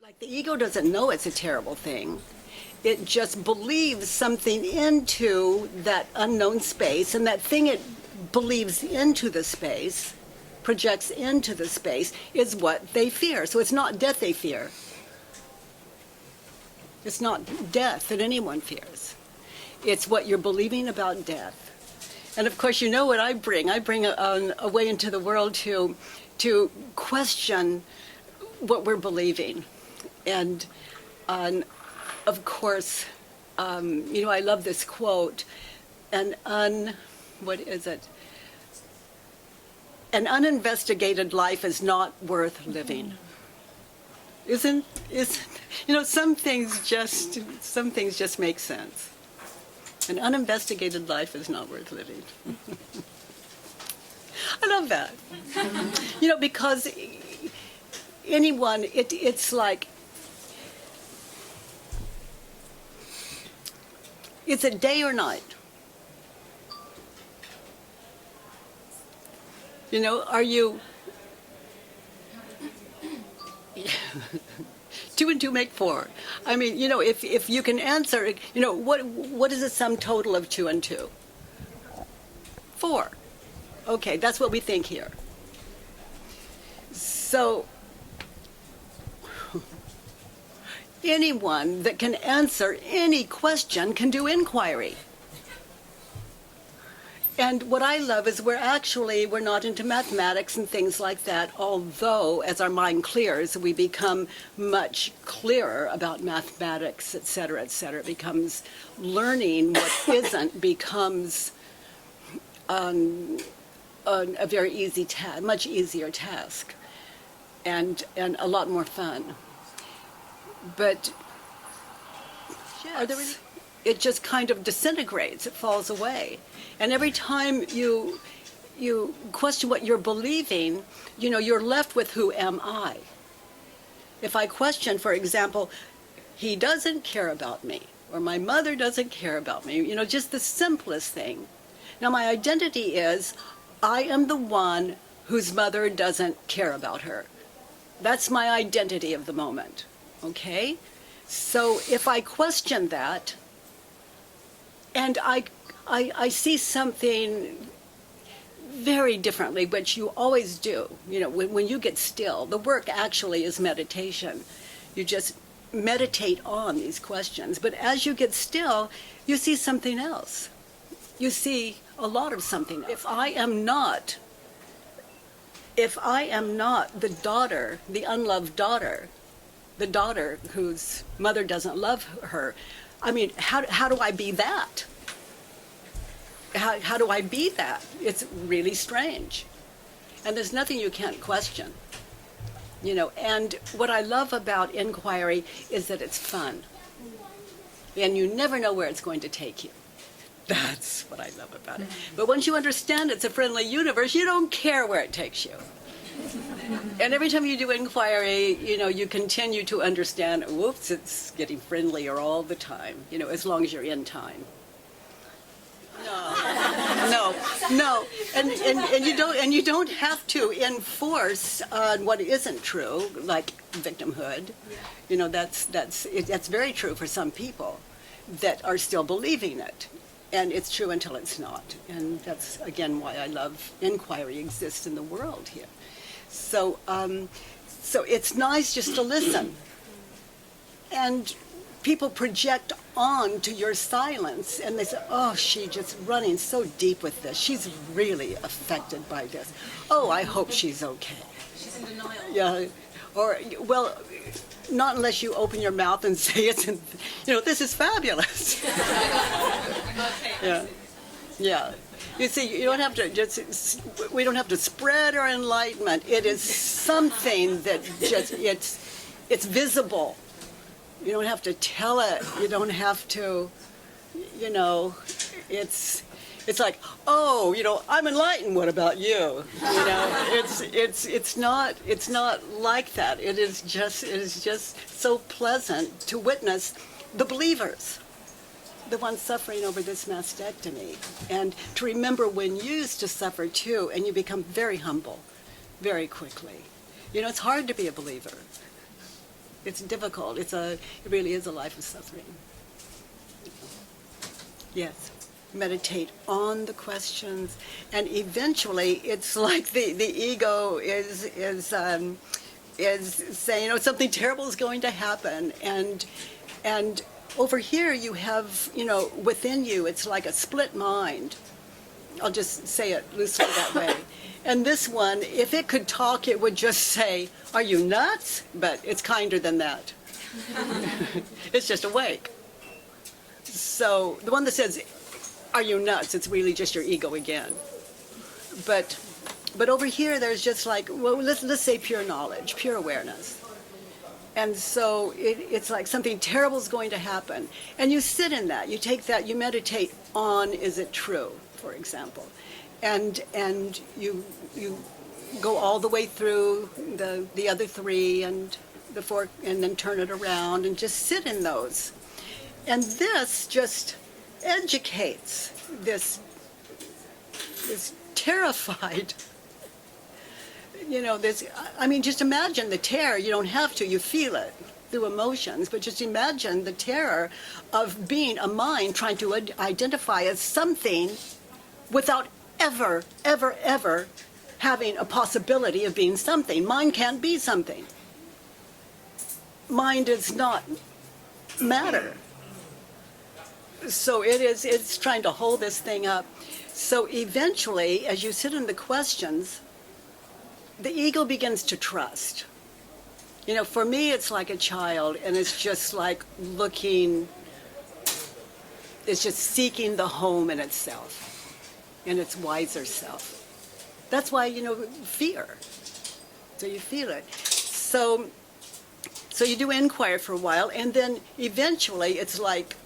Like the ego doesn't know it's a terrible thing. It just believes something into that unknown space, and that thing it believes into the space, projects into the space, is what they fear. So it's not death they fear. It's not death that anyone fears. It's what you're believing about death. And of course, you know what I bring. I bring a way into the world to question what we're believing. And of course, I love this quote, what is it? An uninvestigated life is not worth living. Isn't some things just make sense. An uninvestigated life is not worth living. I love that. Because anyone, it's like, is it day or night? Are you... 2 and 2 make 4. I mean, if you can answer, what is the sum total of 2 and 2? 4. Okay, that's what we think here. So, anyone that can answer any question can do inquiry. And what I love is we're not into mathematics and things like that, although as our mind clears, we become much clearer about mathematics, et cetera, et cetera. It becomes learning what isn't becomes a very easy task, much easier task, and a lot more fun. But yes, it just kind of disintegrates, it falls away. And every time you question what you're believing, you're left with, who am I? If I question, for example, he doesn't care about me, or my mother doesn't care about me, just the simplest thing. Now my identity is, I am the one whose mother doesn't care about her. That's my identity of the moment, okay? So if I question that, and I see something very differently, which you always do. When you get still, the work actually is meditation. You just meditate on these questions. But as you get still, you see something else. You see a lot of something. If I am not the daughter, the unloved daughter, the daughter whose mother doesn't love her, I mean, how do I be that? How do I be that? It's really strange. And there's nothing you can't question. And what I love about inquiry is that it's fun. And you never know where it's going to take you. That's what I love about it. But once you understand it's a friendly universe, you don't care where it takes you. And every time you do inquiry, you continue to understand, whoops, it's getting friendlier all the time, as long as you're in time. No. And you don't have to enforce on what isn't true, like victimhood. That's very true for some people that are still believing it. And it's true until it's not. And that's, again, why I love inquiry exists in the world here. So it's nice just to listen. And people project on to your silence, and they say, oh, she's just running so deep with this. She's really affected by this. Oh, I hope she's okay. She's in denial. Yeah. Or, well, not unless you open your mouth and say this is fabulous. Okay. Yeah. You see, you don't have to we don't have to spread our enlightenment. It is something that it's visible. You don't have to tell it. You don't have to, it's like, oh, I'm enlightened. What about you? It's not like that. It is just so pleasant to witness the believers, the ones suffering over this mastectomy, and to remember when you used to suffer too, and you become very humble, very quickly. It's hard to be a believer. It's difficult. It really is a life of suffering. Yes. Meditate on the questions, and eventually it's like the ego is saying, oh, something terrible is going to happen, and over here you have, within you, it's like a split mind. I'll just say it loosely that way. And this one, if it could talk, it would just say, are you nuts? But it's kinder than that. It's just awake. So the one that says, are you nuts? It's really just your ego again. But over here, there's just like, well, let's say pure knowledge, pure awareness. And so it's like something terrible is going to happen. And you sit in that. You take that. You meditate on, is it true, for example. And you go all the way through the other three and the four, and then turn it around and just sit in those. And this just educates this terrified, just imagine the terror. You don't have to, you feel it through emotions, but just imagine the terror of being a mind trying to identify as something without ever, ever, ever having a possibility of being something. Mind can't be something. Mind does not matter. So it's trying to hold this thing up. So eventually, as you sit in the questions, the ego begins to trust. For me, it's like a child, and it's just like it's just seeking the home in itself, in its wiser self. That's why, fear. So you feel it. So you do inquire for a while, and then eventually it's like,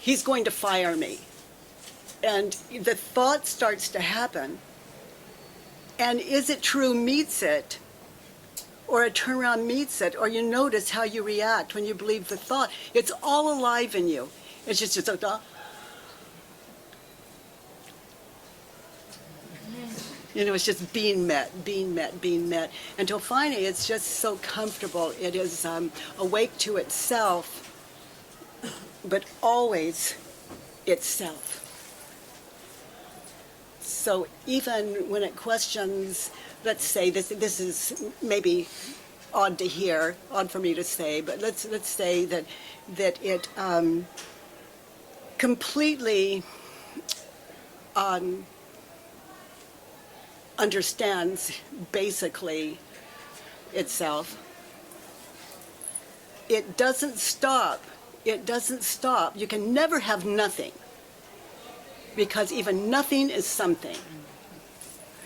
he's going to fire me. And the thought starts to happen. And is it true meets it, or a turnaround meets it, or you notice how you react when you believe the thought. It's all alive in you. It's just it's just being met, until finally it's just so comfortable. It is awake to itself, but always itself. So even when it questions, let's say this is maybe odd to hear, odd for me to say, but let's say that it completely understands basically itself. It doesn't stop. You can never have nothing, because even nothing is something.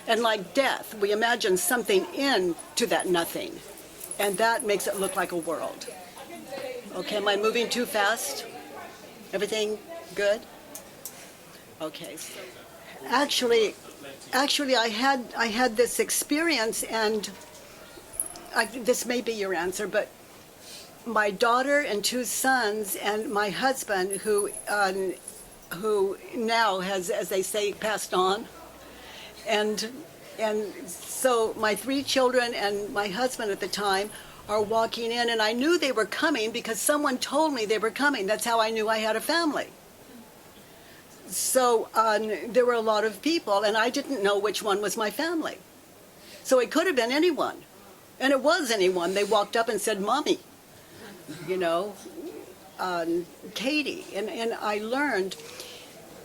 And like death, we imagine something into that nothing, and that makes it look like a world. Okay, am I moving too fast? Everything good? Okay. So actually, I had this experience, and this may be your answer, but my daughter and 2 sons and my husband, who now has, as they say, passed on, and so my 3 children and my husband at the time are walking in, and I knew they were coming because someone told me they were coming. That's how I knew I had a family. So there were a lot of people, and I didn't know which one was my family. So it could have been anyone, and it was anyone. They walked up and said, "Mommy," Katie. And I learned,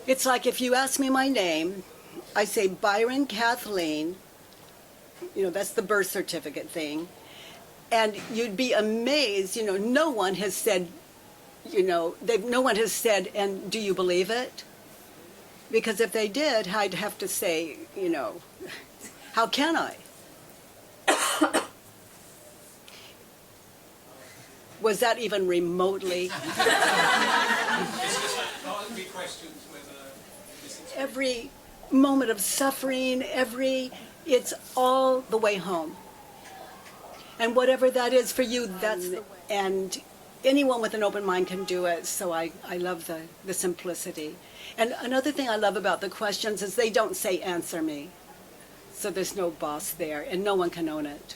it's like if you ask me my name, I say Byron Kathleen, that's the birth certificate thing, and you'd be amazed, no one has said, no one has said, and do you believe it? Because if they did, I'd have to say, how can I? Was that even remotely? Every moment of suffering, it's all the way home. And whatever that is for you, that's the way. And anyone with an open mind can do it, so I love the simplicity. And another thing I love about the questions is they don't say, "Answer me." So there's no boss there, and no one can own it.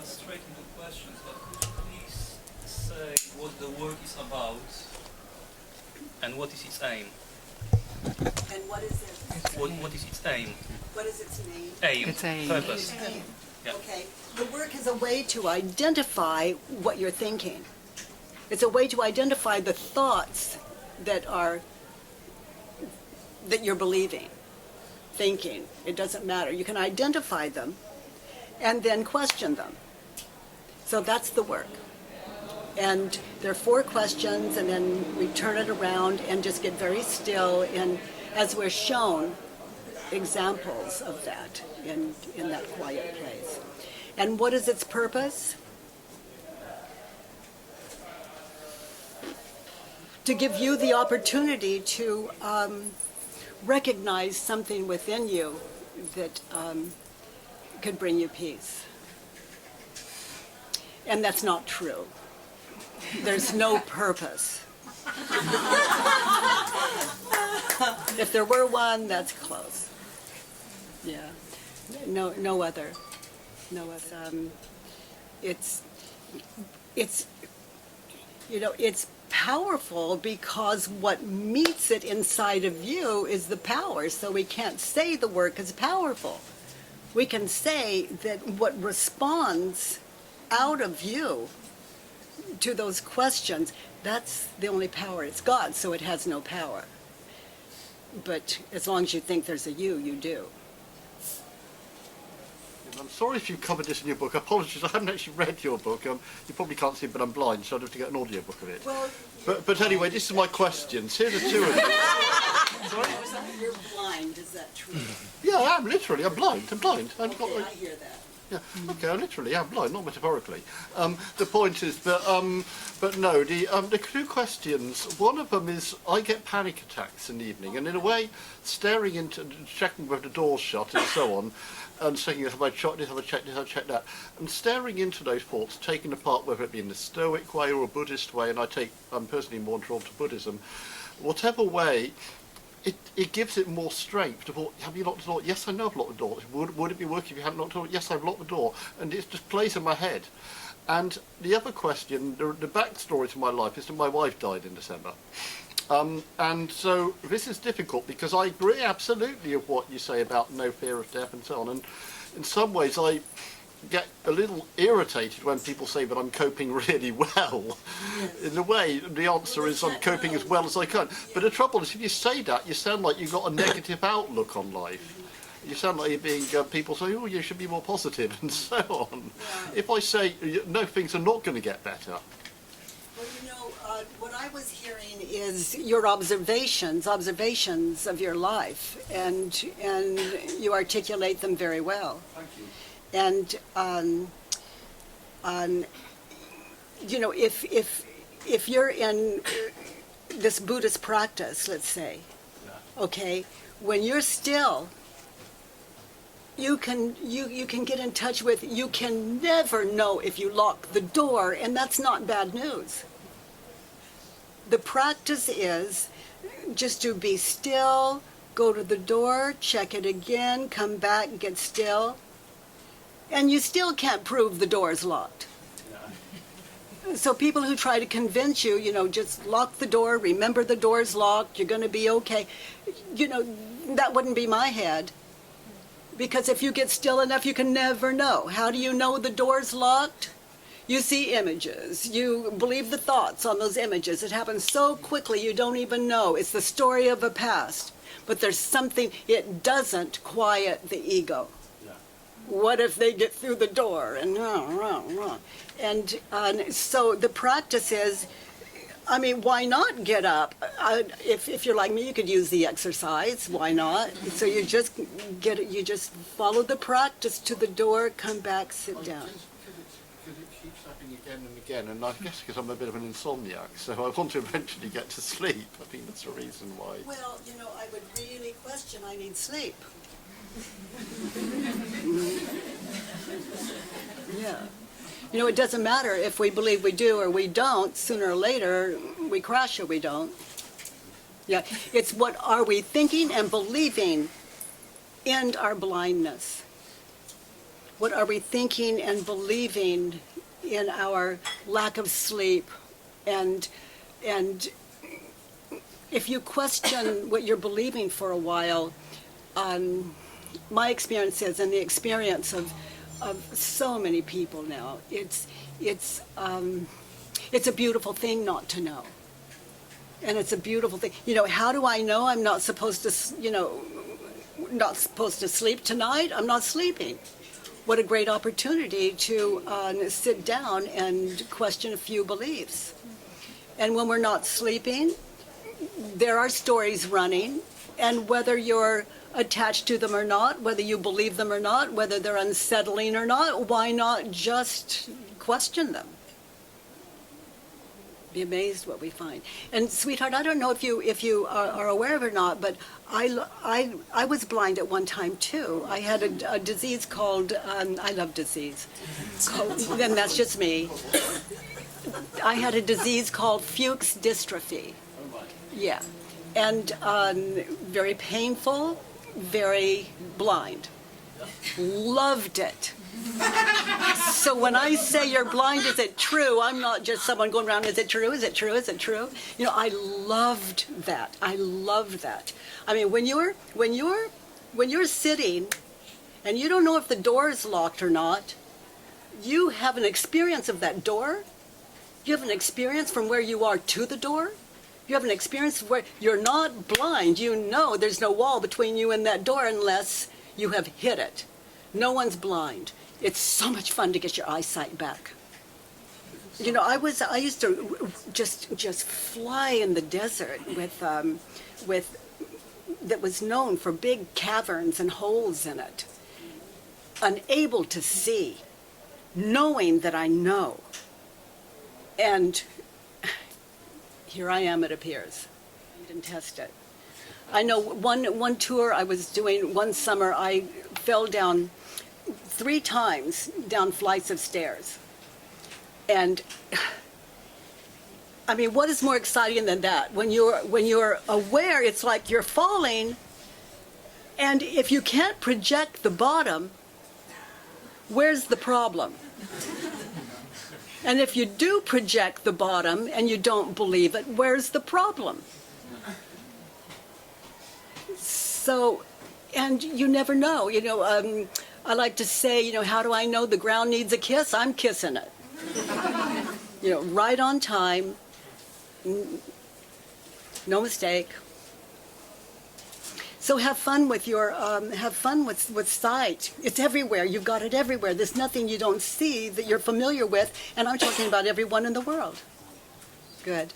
straight into questions, but could you please say what the work is about and what is its aim? And what is it? What is its aim? What is its name? Aim. Its aim. Purpose. Aim. Yeah. Okay. The work is a way to identify what you're thinking. It's a way to identify the thoughts that you're believing, thinking. It doesn't matter. You can identify them and then question them. So that's the work. And there are 4 questions, and then we turn it around and just get very still, and as we're shown examples of that in that quiet place. And what is its purpose? To give you the opportunity to recognize something within you that could bring you peace. And that's not true. There's no purpose. If there were one, that's close. Yeah. No other. It's it's powerful because what meets it inside of you is the power. So we can't say the work is powerful. We can say that what responds out of you to those questions, that's the only power it's got, so it has no power. But as long as you think there's a you, you do. I'm sorry if you've covered this in your book. Apologies, I haven't actually read your book. You probably can't see it, but I'm blind, so I'd have to get an audio book of it. Well, but anyway, this is my questions. Here are the 2 of them. Sorry? you're blind, is that true? Yeah, I am, literally. I'm blind. I'm blind. Okay, I hear that. Yeah, okay, I literally am blind, not metaphorically. The point is, but no, the 2 questions, one of them is, I get panic attacks in the evening, and in a way, staring into, checking whether the door's shut and so on, and saying, have I checked this, have I checked this, have I checked that, and staring into those thoughts, taking apart whether it be in the Stoic way or a Buddhist way, and I'm personally more drawn to Buddhism, whatever way, it gives it more strength to thought, have you locked the door? Yes, I know I've locked the door. Would it be working if you hadn't locked the door? Yes, I've locked the door. And it just plays in my head. And the other question, the backstory to my life is that my wife died in December. And so this is difficult because I agree absolutely with what you say about no fear of death and so on. And in some ways I get a little irritated when people say that I'm coping really well. Yes. In a way, the answer is I'm coping as well as I can. But the trouble is, if you say that, you sound like you've got a negative outlook on life. You sound like you're being, people say, oh, you should be more positive, and so on. Yeah. If I say, no, things are not going to get better. Well, what I was hearing is your observations of your life, and you articulate them very well. Thank you. And if you're in this Buddhist practice, let's say, okay, when you're still, you can get in touch with. You can never know if you lock the door, and that's not bad news. The practice is just to be still, go to the door, check it again, come back, get still. And you still can't prove the door's locked. Yeah. So people who try to convince you, just lock the door, remember the door's locked, you're going to be okay, that wouldn't be my head. Because if you get still enough, you can never know. How do you know the door's locked? You see images. You believe the thoughts on those images. It happens so quickly you don't even know. It's the story of a past. But there's something, it doesn't quiet the ego. What if they get through the door? And so the practice is, why not get up? If you're like me, you could use the exercise. Why not? So you just follow the practice to the door, come back, sit down. Because it keeps happening again and again, and I guess because I'm a bit of an insomniac, so I want to eventually get to sleep. I think that's the reason why. Well, I would really question, I need sleep. Yeah. It doesn't matter if we believe we do or we don't. Sooner or later, we crash or we don't. Yeah. It's what are we thinking and believing in our blindness. What are we thinking and believing in our lack of sleep? And if you question what you're believing for a while, my experience is, and the experience of so many people now, it's a beautiful thing not to know. And it's a beautiful thing. You know, how do I know I'm not supposed to, not supposed to sleep tonight? I'm not sleeping. What a great opportunity to sit down and question a few beliefs. And when we're not sleeping, there are stories running, and whether you're attached to them or not, whether you believe them or not, whether they're unsettling or not, why not just question them? Be amazed what we find. And sweetheart, I don't know if you are aware of it or not, but I was blind at one time too. I had a disease called I love disease. Then that's just me. I had a disease called Fuchs dystrophy. Yeah, and very painful, very blind. Loved it. So when I say you're blind, is it true? I'm not just someone going around, is it true? Is it true? Is it true? You know, I loved that. I loved that. I mean, when you're sitting and you don't know if the door is locked or not, you have an experience of that door. You have an experience from where you are to the door. You have an experience where you're not blind. You know there's no wall between you and that door unless you have hit it. No one's blind. It's so much fun to get your eyesight back. You know, I used to just fly in the desert with that was known for big caverns and holes in it, unable to see, knowing that I know. And here I am, it appears. I didn't test it. I know one tour I was doing one summer, I fell down 3 times down flights of stairs. And I mean, what is more exciting than that? When you're aware, it's like you're falling, and if you can't project the bottom, where's the problem? And if you do project the bottom and you don't believe it, where's the problem? So, and you never know. You know, I like to say, you know, how do I know the ground needs a kiss? I'm kissing it. You know, right on time, no mistake. So have fun with your, with sight. It's everywhere. You've got it everywhere. There's nothing you don't see that you're familiar with, and I'm talking about everyone in the world. Good.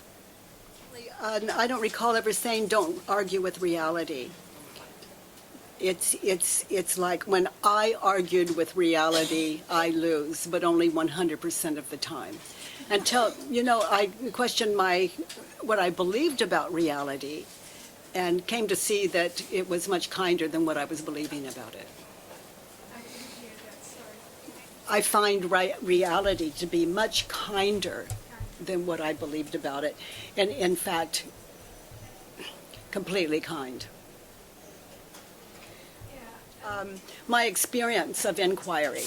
I don't recall ever saying don't argue with reality. It's like when I argued with reality, I lose, but only 100% of the time. Until, you know, I questioned what I believed about reality, and came to see that it was much kinder than what I was believing about it. I find reality to be much kinder than what I believed about it, and in fact, completely kind. My experience of inquiry,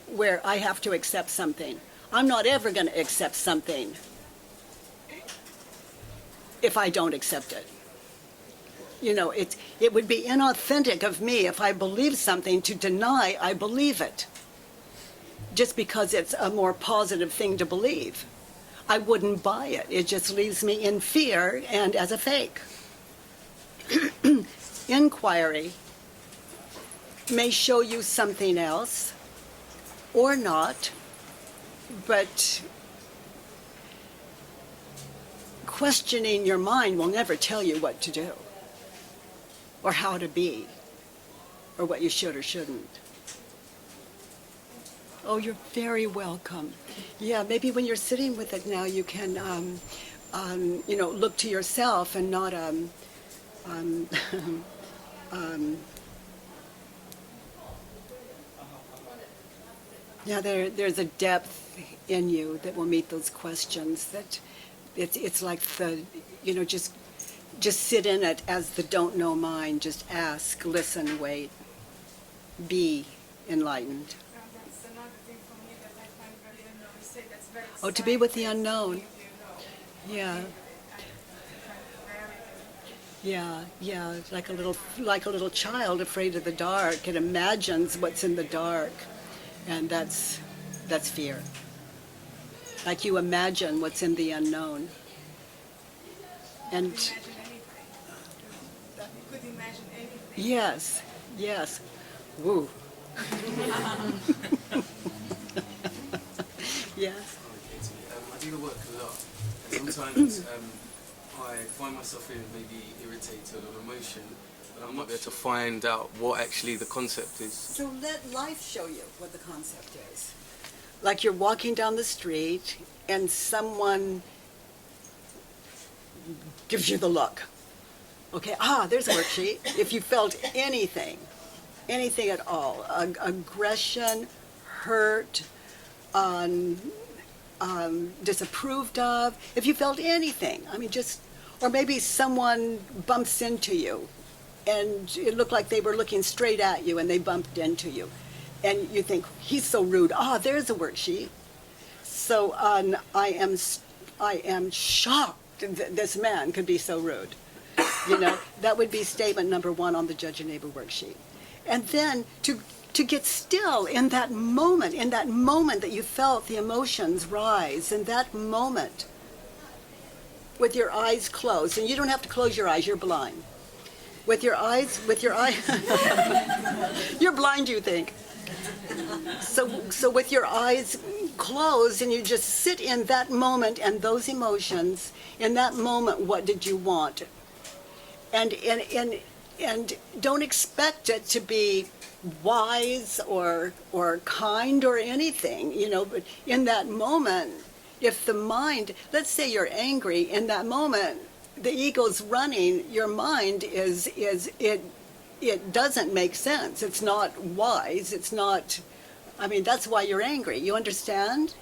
where I have to accept something. I'm not ever going to accept something if I don't accept it. You know, it would be inauthentic of me if I believe something to deny I believe it, just because it's a more positive thing to believe. I wouldn't buy it. It just leaves me in fear and as a fake. Inquiry may show you something else or not, but questioning your mind will never tell you what to do or how to be or what you should or shouldn't. Oh, you're very welcome. Yeah, maybe when you're sitting with it now, you can, you know, look to yourself and not, yeah, there's a depth in you that will meet those questions. That it's like the, you know, just sit in it as the don't know mind. Just ask, listen, wait, be, enlightened. That's another thing for me that I find very unknown. You say that's very Oh, to be with the exciting. unknown. You know, Yeah. I find it very Yeah, it's like a little child afraid of the dark. It imagines what's in the dark, and that's fear. Like you imagine what's in the unknown. And imagine anything. You could imagine anything. yes. Woo. Yes. I do the work a lot. And sometimes I find myself feeling maybe irritated or emotion, but I'm not able to find out what actually the concept is. So let life show you what the concept is. Like you're walking down the street and someone gives you the look. Okay, there's a worksheet. If you felt anything at all, aggression, hurt, disapproved of, if you felt anything, or maybe someone bumps into you and it looked like they were looking straight at you and they bumped into you. And you think, he's so rude. There's a worksheet. So I am shocked that this man could be so rude. That would be statement number 1 on the Judge a Neighbor worksheet. And then to get still in that moment that you felt the emotions rise, in that moment, with your eyes closed, and you don't have to close your eyes, you're blind. With your eyes, you're blind, you think. So with your eyes closed and you just sit in that moment and those emotions, in that moment, what did you want? And don't expect it to be wise or kind or anything, but in that moment, if the mind, let's say you're angry, in that moment, the ego's running, your mind it doesn't make sense. It's not wise. It's not, that's why you're angry. You understand?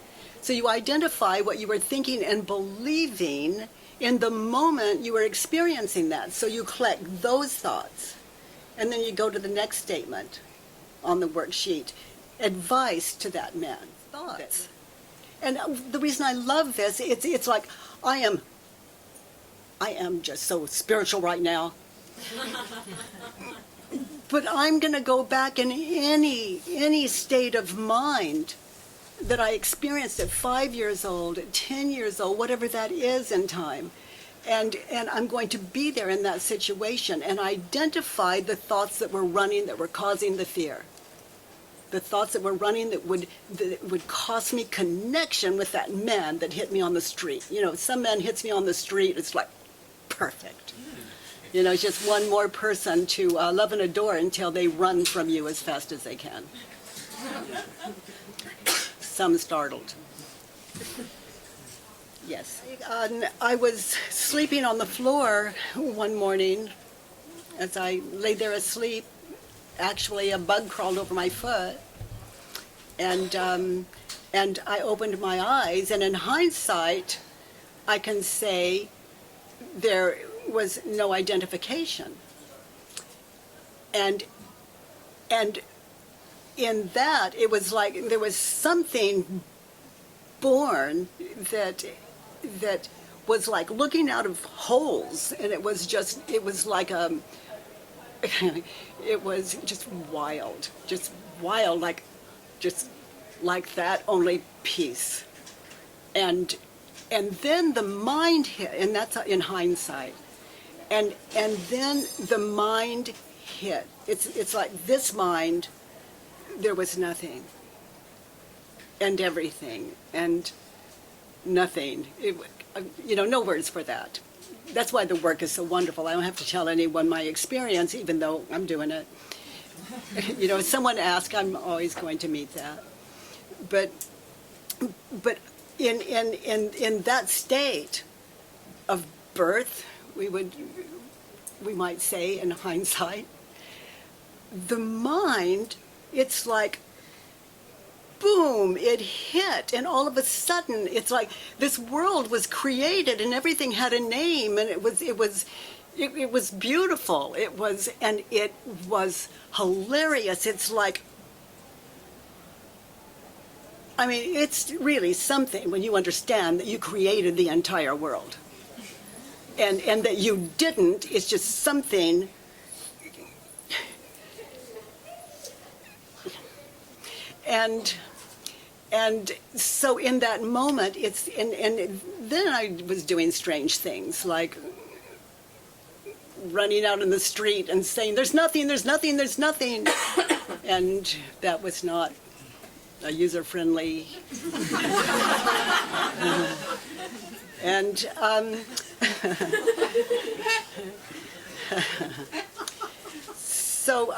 So you identify what you were thinking and believing in the moment you were experiencing that. So you collect those thoughts. And then you go to the next statement on the worksheet. Advice to that man. Thoughts. And the reason I love this, it's like, I am just so spiritual right now. But I'm going to go back in any state of mind that I experienced at 5 years old, at 10 years old, whatever that is in time. And I'm going to be there in that situation and identify the thoughts that were running that were causing the fear. The thoughts that were running that would cost me connection with that man that hit me on the street. Some man hits me on the street, it's like, perfect. It's just one more person to love and adore until they run from you as fast as they can. Some startled. Yes. I was sleeping on the floor one morning as I lay there asleep. Actually, a bug crawled over my foot. And I opened my eyes, and in hindsight, I can say there was no identification. And in that, it was like there was something born that was like looking out of holes, and it was like it was just wild, like that, only peace. And then the mind hit, and that's in hindsight. And then the mind hit. It's like this mind, there was nothing. And everything. And nothing. No words for that. That's why the work is so wonderful. I don't have to tell anyone my experience, even though I'm doing it. If someone asks, I'm always going to meet that. But in that state of birth, we might say in hindsight, the mind, it's like, boom, it hit, and all of a sudden, it's like this world was created, and everything had a name, and it was beautiful. It was hilarious. It's like, I mean, it's really something when you understand that you created the entire world. And that you didn't, it's just something. And so in that moment, and then I was doing strange things, like running out in the street and saying, there's nothing, there's nothing, there's nothing. And that was not a user-friendly. And so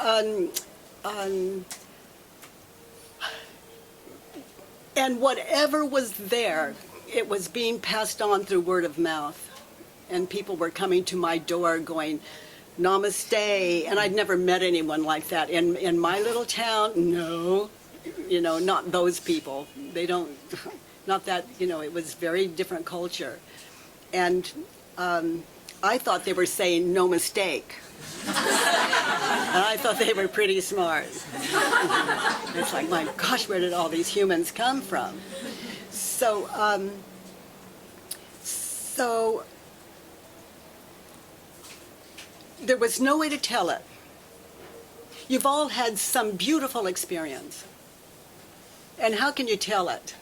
and whatever was there, it was being passed on through word of mouth. And people were coming to my door going, namaste. And I'd never met anyone like that. In my little town, no. You know, not those people. They don't, not that, you know, it was very different culture. And I thought they were saying no mistake. And I thought they were pretty smart. It's like, my gosh, where did all these humans come from? So, there was no way to tell it. You've all had some beautiful experience. And how can you tell it?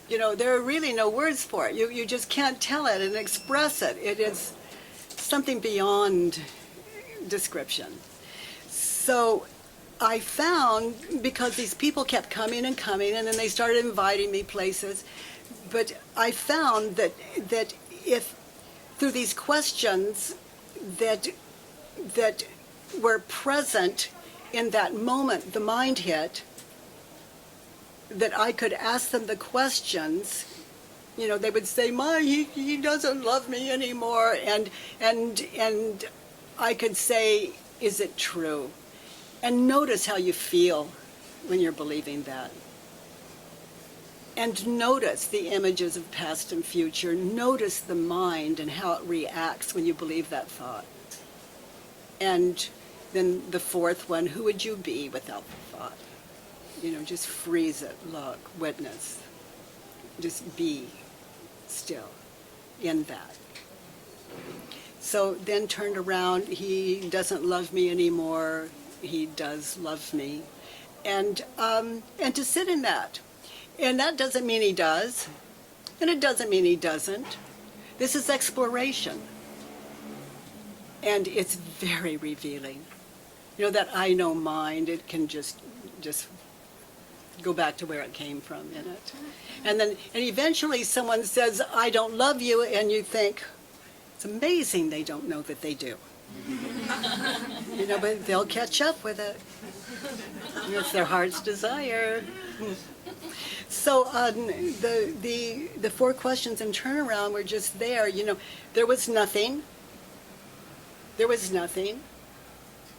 You know, there are really no words for it. You just can't tell it and express it. It is something beyond description. So I found, because these people kept coming and coming, and then they started inviting me places, but I found that if through these questions that were present in that moment the mind hit, that I could ask them the questions. You know, they would say, he doesn't love me anymore. And I could say, is it true? And notice how you feel when you're believing that. And notice the images of past and future. Notice the mind and how it reacts when you believe that thought. And then the fourth one, who would you be without the thought? You know, just freeze it, look, witness. Just be still in that. So then turned around, he doesn't love me anymore, he does love me. And to sit in that. And that doesn't mean he does, and it doesn't mean he doesn't. This is exploration. And it's very revealing. You know, that I know mind, it can just go back to where it came from in it. And eventually someone says, I don't love you, and you think, it's amazing they don't know that they do. You know, but they'll catch up with it. It's their heart's desire. So the four questions in turnaround were just there. You know, there was nothing. There was nothing.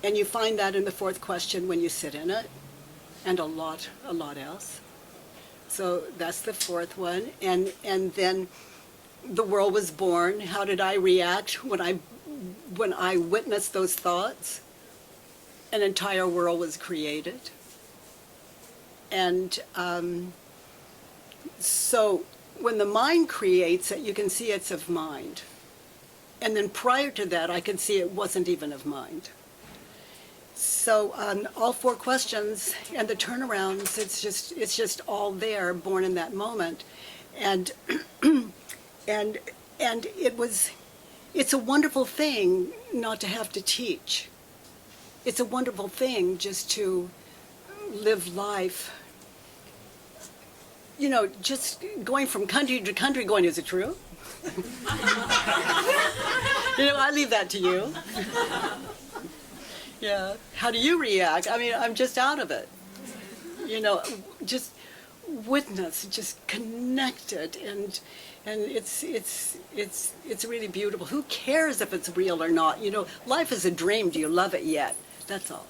And you find that in the fourth question when you sit in it. And a lot else. So that's the fourth one. And then the world was born. How did I react when I witnessed those thoughts? An entire world was created. And so when the mind creates it, you can see it's of mind. And then prior to that, I could see it wasn't even of mind. So all four questions and the turnarounds, it's just all there, born in that moment, and it's a wonderful thing not to have to teach. It's a wonderful thing just to live life. You know, just going from country to country, going, is it true? You know, I leave that to you. Yeah. How do you react? I mean, I'm just out of it. You know, just witness, just connected, and it's really beautiful. Who cares if it's real or not? You know, life is a dream. Do you love it yet? That's all.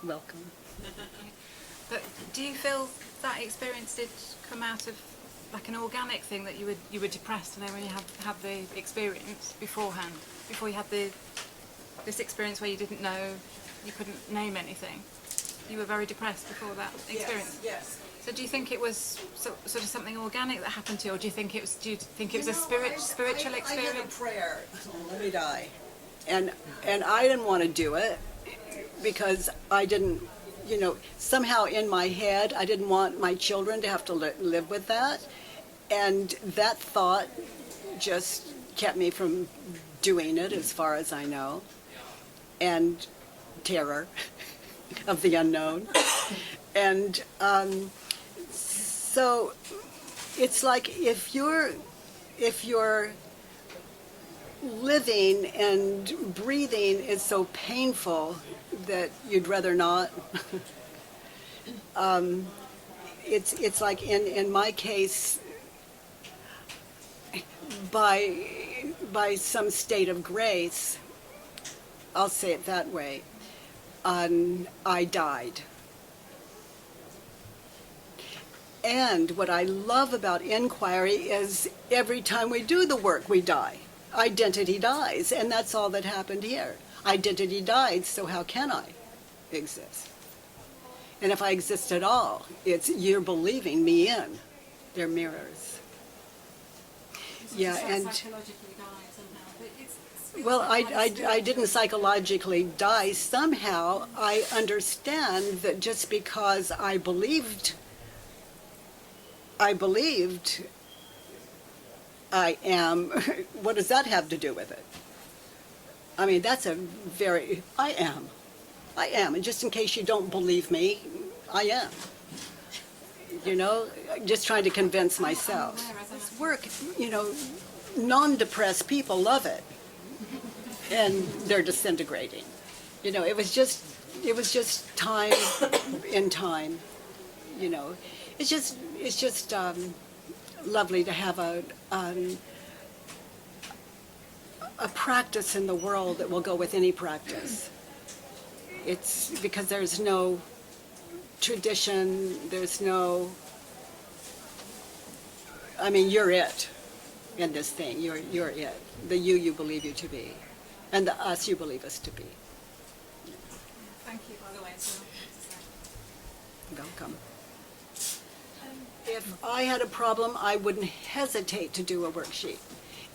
Welcome. But do you feel that experience did come out of like an organic thing, that you were depressed and then when you had the experience beforehand, before you had this experience where you didn't know, you couldn't name anything? you were very depressed before that experience. Yes. So do you think it was sort of something organic that happened to you, or do you think it was a spiritual experience? I had a prayer. Let me die, and I didn't want to do it because I didn't, somehow in my head I didn't want my children to have to live with that, and that thought just kept me from doing it, as far as I know, and terror of the unknown, and. So it's like if you're living and breathing is so painful that you'd rather not. It's like in my case, by some state of grace, I'll say it that way, I died. And what I love about inquiry is every time we do the work, we die. Identity dies, and that's all that happened here. Identity died, so how can I exist? And if I exist at all, it's you're believing me in. They're mirrors. Yeah, and psychologically die somehow, but it's well, I didn't psychologically die. Somehow I understand that just because I believed I am, what does that have to do with it? I mean, that's I am, and just in case you don't believe me, I am. Just trying to convince myself. This work, non-depressed people love it, and they're disintegrating. It was just time in time, It's just lovely to have a practice in the world that will go with any practice. It's because there's no tradition, there's no, you're it in this thing. You're it. The you believe you to be, and the us you believe us to be. Thank you, by the way, as well. Welcome. If I had a problem, I wouldn't hesitate to do a worksheet.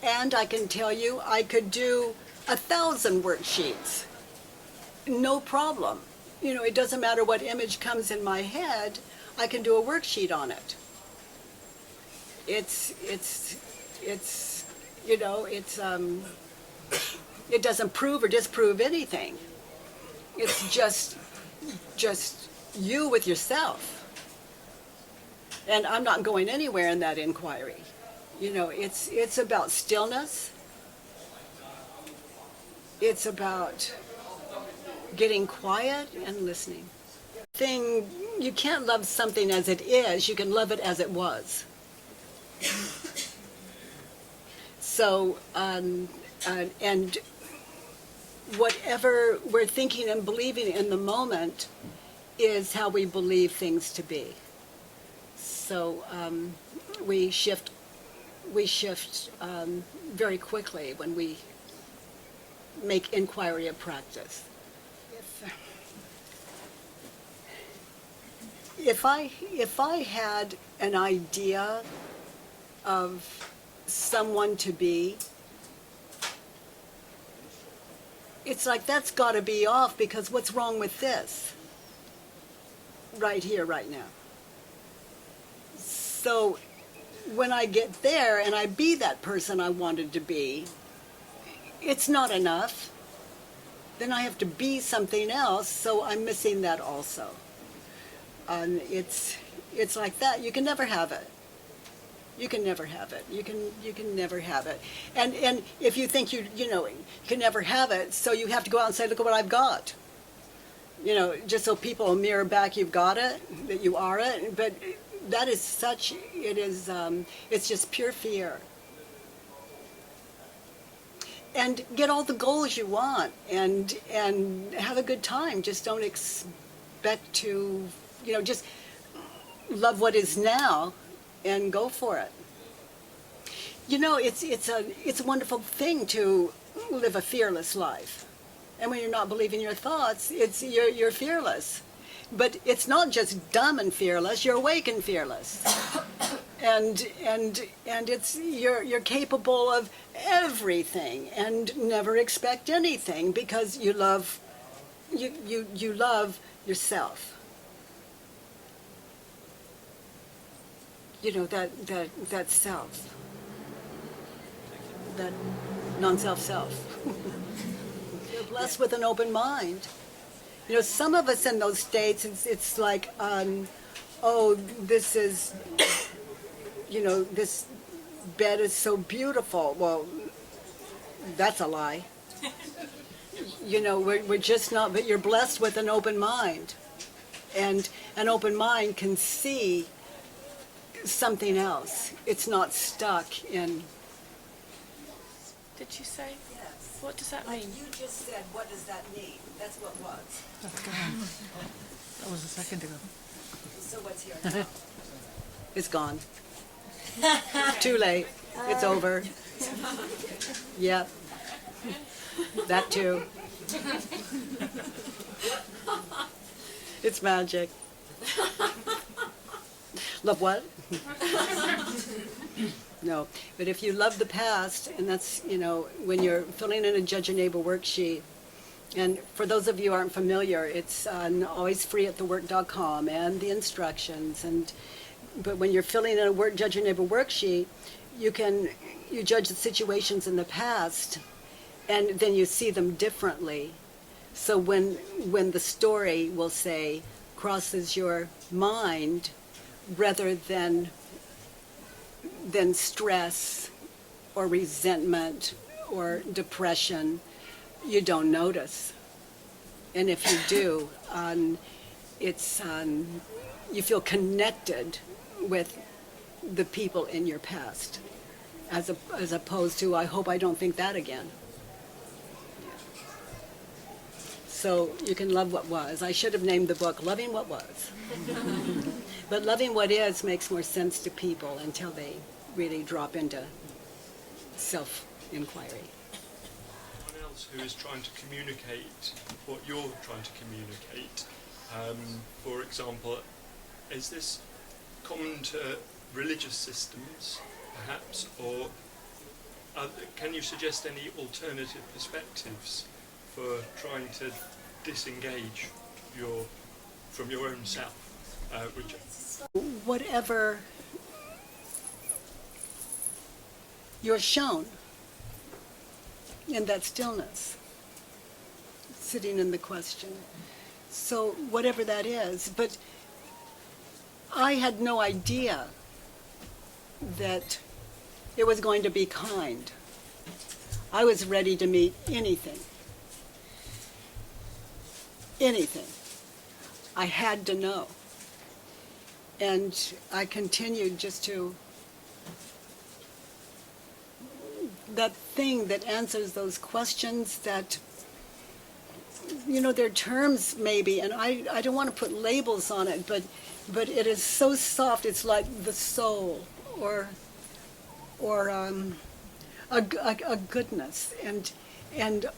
And I can tell you, I could do 1,000 worksheets. No problem. It doesn't matter what image comes in my head, I can do a worksheet on it. It doesn't prove or disprove anything. It's just you with yourself. And I'm not going anywhere in that inquiry. It's about stillness. It's about getting quiet and listening. You can't love something as it is, you can love it as it was. So, and whatever we're thinking and believing in the moment is how we believe things to be. So we shift very quickly when we make inquiry a practice. If I had an idea of someone to be, it's like that's got to be off, because what's wrong with this? Right here, right now. So when I get there and I be that person I wanted to be, it's not enough. Then I have to be something else, so I'm missing that also. It's like that. You can never have it. You can never have it. You can never have it. And if you think you can never have it, so you have to go out and say, look at what I've got. Just so people will mirror back, you've got it, that you are it. But that is it's just pure fear. And get all the goals you want and have a good time. Just don't expect to, just love what is now and go for it. It's a wonderful thing to live a fearless life. And when you're not believing your thoughts, you're fearless. but it's not just dumb and fearless. You're awake and fearless, and it's you're capable of everything and never expect anything because you love you love yourself. You know, that self, that non-self self. You're blessed with an open mind. You know, some of us in those states, it's like, oh, this is, you know, this bed is so beautiful. Well, that's a lie. You know, we're just not, but you're blessed with an open mind. And an open mind can see something else. It's not stuck in... Did you say? Yes. What does that mean? You just said, what does that mean? That's what was. That was a second ago. So what's here now? It's gone. Too late. It's over. Yep. That too. It's magic. Love what? No, but if you love the past, and that's, you know, when you're filling in a Judge Your Neighbor worksheet, and for those of you who aren't familiar, it's always free at thework.com and the instructions. But when you're filling in a Judge Your Neighbor worksheet, you judge the situations in the past, and then you see them differently. So when the story will say crosses your mind, rather than stress or resentment or depression, you don't notice. And if you do, you feel connected with the people in your past, as opposed to, I hope I don't think that again. So you can love what was. I should have named the book Loving What Was. But loving what is makes more sense to people until they really drop into self-inquiry. Someone else who is trying to communicate what you're trying to communicate, for example, is this common to religious systems, perhaps, or can you suggest any alternative perspectives for trying to disengage from your own self? Richard? Whatever you're shown in that stillness, sitting in the question. So whatever that is, but I had no idea that it was going to be kind. I was ready to meet anything. Anything. I had to know. And I continued just to, that thing that answers those questions that, you know, they're terms maybe, and I don't want to put labels on it, but it is so soft. It's like the soul, or a goodness, and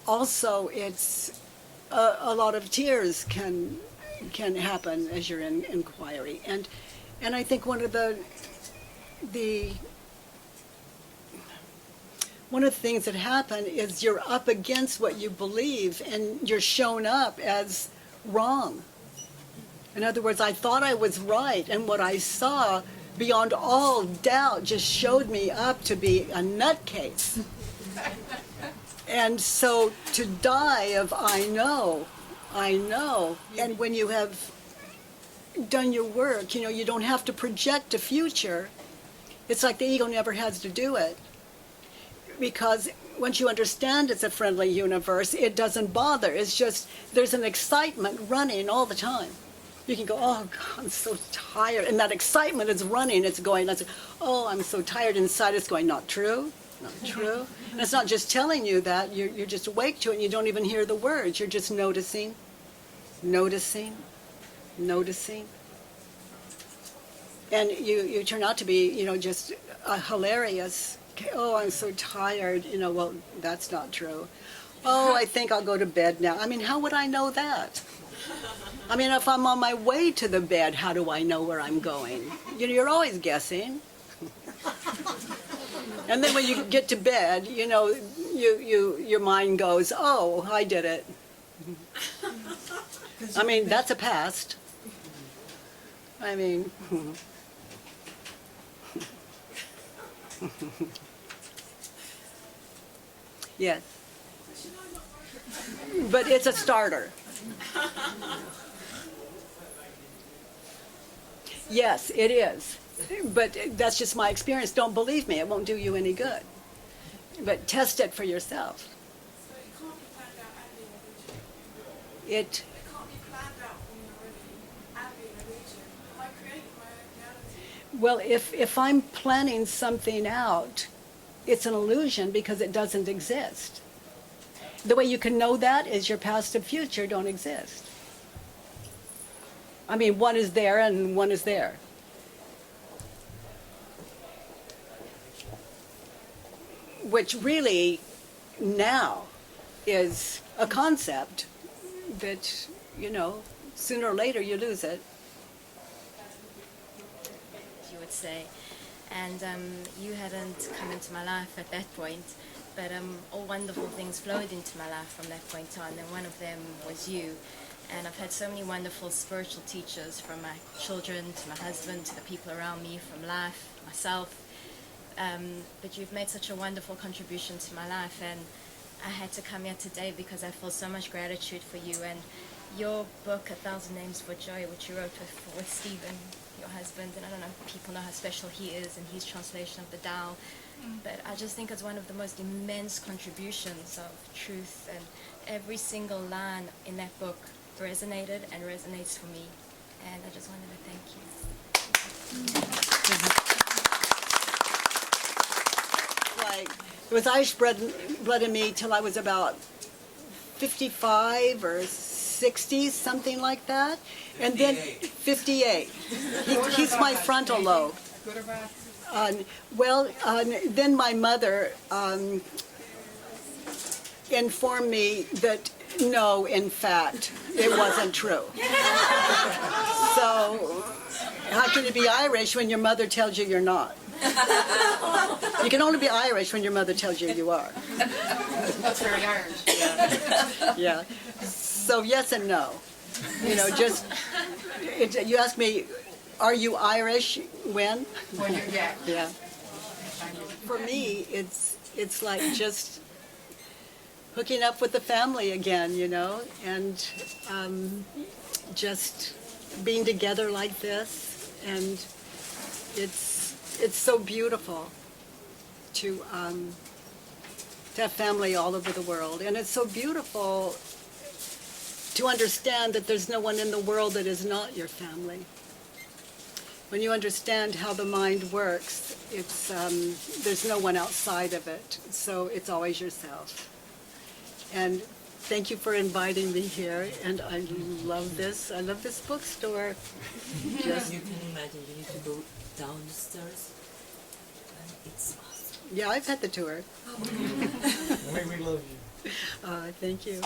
also it's a lot of tears can happen as you're in inquiry, and I think one of the things that happen is you're up against what you believe, and you're shown up as wrong. In other words, I thought I was right, and what I saw, beyond all doubt, just showed me up to be a nutcase. And so to die of I know, and when you have done your work, you know, you don't have to project a future. It's like the ego never has to do it. Because once you understand it's a friendly universe, it doesn't bother. It's just, there's an excitement running all the time. You can go, oh, God, I'm so tired. And that excitement is running. It's going, oh, I'm so tired. Inside it's going, not true, not true. And it's not just telling you that. You're just awake to it, and you don't even hear the words. You're just noticing, noticing, noticing. And you turn out to be, you know, just hilarious. Oh, I'm so tired. You know, well, that's not true. Oh, I think I'll go to bed now. I mean, how would I know that? I mean, if I'm on my way to the bed, how do I know where I'm going? You know, you're always guessing. And then when you get to bed, you know, your mind goes, oh, I did it. I mean, that's a past. I mean, yes. But it's a starter. Yes, it is. But that's just my experience. Don't believe me. It won't do you any good. But test it for yourself. So it can't be planned out and being a It, region. It can't be planned out when you're ready and being a region. Am I creating my own reality? well, if I'm planning something out, it's an illusion because it doesn't exist. The way you can know that is your past and future don't exist. I mean, one is there and one is there. Which really now is a concept that, you know, sooner or later you lose it. You would say. And you hadn't come into my life at that point, but all wonderful things flowed into my life from that point on, and one of them was you. And I've had so many wonderful spiritual teachers, from my children to my husband to the people around me, from life, myself. But you've made such a wonderful contribution to my life, and I had to come here today because I feel so much gratitude for you. And your book, 1,000 Names for Joy, which you wrote with Stephen, your husband, and I don't know if people know how special he is and his translation of the Tao, but I just think it's one of the most immense contributions of truth, and every single line in that book resonated and resonates for me, and I just wanted to thank you. Like, it was Irish blood in me till I was about 55 or 60, something like that. And then 58. He's my frontal lobe. Good or bad? Then my mother informed me that no, in fact, it wasn't true. So how can you be Irish when your mother tells you you're not? You can only be Irish when your mother tells you you are. That's very Irish. Yeah. So yes and no. You know, just, you ask me, are you Irish when? When you're, yeah. Yeah. For me, it's like just hooking up with the family again, you know, and just being together like this, and it's so beautiful to have family all over the world, and it's so beautiful to understand that there's no one in the world that is not your family. When you understand how the mind works, it's there's no one outside of it, so it's always yourself. And thank you for inviting me here, and I love this. I love this bookstore. Just, You can imagine you need to go down the stairs, and it's awesome. yeah, I've had the tour. We love you. Thank you.